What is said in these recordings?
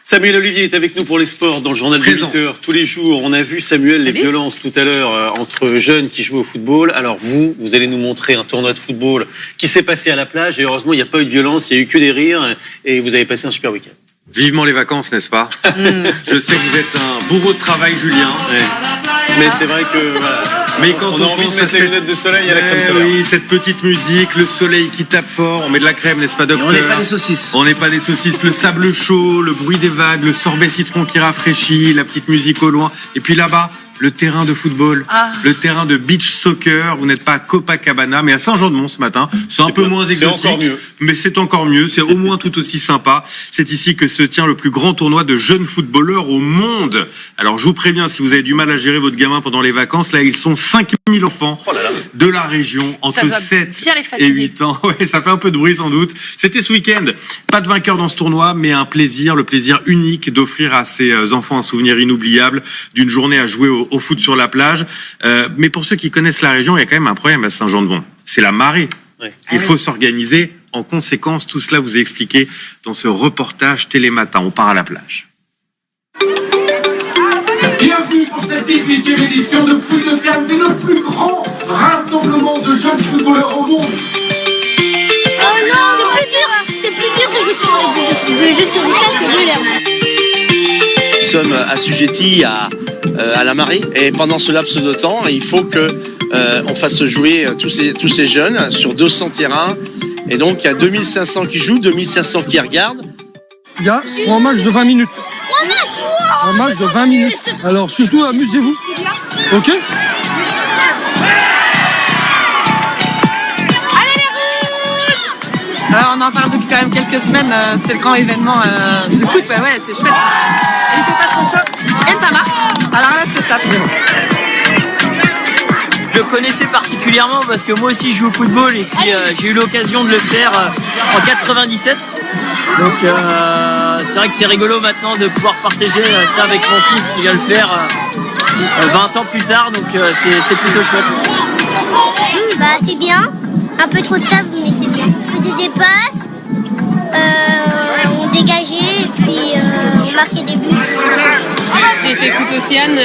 Samuel Olivier est avec nous pour les sports dans le journal de 8h. Tous les jours, on a vu Samuel, les violences tout à l'heure entre jeunes qui jouent au football. Alors vous allez nous montrer un tournoi de football qui s'est passé à la plage et heureusement il n'y a pas eu de violence, il n'y a eu que des rires et vous avez passé un super week-end. Vivement les vacances, n'est-ce pas? Je sais que vous êtes un bourreau de travail, Julien. Ouais. Mais c'est vrai que voilà, mais quand on a envie de mettre les lunettes de soleil à la crème solaire. Oui, cette petite musique, le soleil qui tape fort, on met de la crème, n'est-ce pas, docteur? On n'est pas des saucisses. On n'est pas des saucisses. Le sable chaud, le bruit des vagues, le sorbet citron qui rafraîchit, la petite musique au loin. Et puis là-bas, le terrain de football, le terrain de beach soccer. Vous n'êtes pas à Copacabana, mais à Saint-Jean-de-Mont ce matin. C'est un peu moins exotique, mais c'est encore mieux. C'est au moins tout aussi sympa. C'est ici que se tient le plus grand tournoi de jeunes footballeurs au monde. Alors je vous préviens, si vous avez du mal à gérer votre gamin pendant les vacances, là ils sont 5000 enfants de la région entre 7 et 8 ans. Ouais, ça fait un peu de bruit sans doute. C'était ce week-end. Pas de vainqueur dans ce tournoi, mais un plaisir, le plaisir unique d'offrir à ces enfants un souvenir inoubliable d'une journée à jouer au foot sur la plage. Mais pour ceux qui connaissent la région, il y a quand même un problème à Saint-Jean-de-Mont. C'est la marée. Ouais. Il faut s'organiser. En conséquence, tout cela vous est expliqué dans ce reportage Télématin. On part à la plage. Bienvenue pour cette 18e édition de Foot Océane. C'est le plus grand rassemblement de jeunes footballeurs au monde. Oh non, c'est plus dur de jouer sur du sable que de l'herbe. Nous sommes assujettis à la marée et pendant ce laps de temps, il faut que on fasse jouer tous ces jeunes sur 200 terrains et donc il y a 2500 qui jouent, 2500 qui regardent. Il y a 3 matchs de 20 minutes. 3 matchs de 20 minutes. Alors surtout amusez-vous. Ok ? On en parle depuis quand même quelques semaines, c'est le grand événement de foot, ouais, c'est chouette. Il fait pas trop chaud et ça marche. Alors là, c'est top. Je le connaissais particulièrement parce que moi aussi je joue au football et puis j'ai eu l'occasion de le faire en 97. Donc c'est vrai que c'est rigolo maintenant de pouvoir partager ça avec mon fils qui vient le faire 20 ans plus tard, donc c'est plutôt chouette. C'est bien, un peu trop de sable mais c'est bien. On faisait des passes, on dégageait et puis on marquait des buts. J'ai fait Foot Océane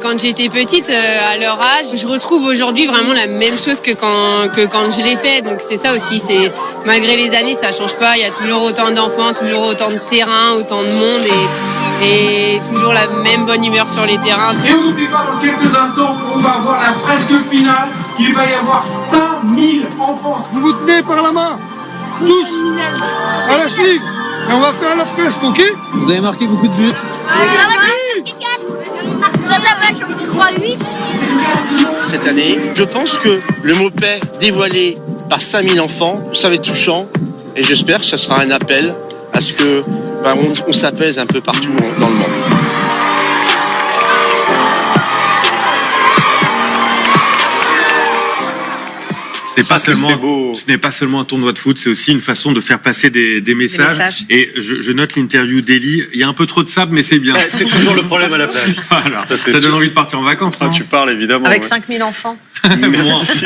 quand j'étais petite, à leur âge. Je retrouve aujourd'hui vraiment la même chose que quand je l'ai fait. Donc c'est ça aussi, c'est malgré les années, ça change pas. Il y a toujours autant d'enfants, toujours autant de terrains, autant de monde et toujours la même bonne humeur sur les terrains. Et on n'oublie pas, dans quelques instants, on va avoir la fresque finale. Il va y avoir 5000 enfants. Vous vous tenez par la main, tous, à la suivre. Et on va faire la fresque, ok? Vous avez marqué beaucoup de buts. Je crois 8. Cette année, je pense que le mot paix dévoilé par 5000 enfants, ça va être touchant et j'espère que ça sera un appel à ce que on s'apaise un peu partout dans le monde. Ce n'est pas seulement un tournoi de foot, c'est aussi une façon de faire passer des messages. Et je note l'interview d'Elie. Il y a un peu trop de sable, mais c'est bien. C'est toujours le problème à la plage. Voilà. Ça donne envie de partir en vacances. Tu parles évidemment. Avec 5000 enfants. Merci.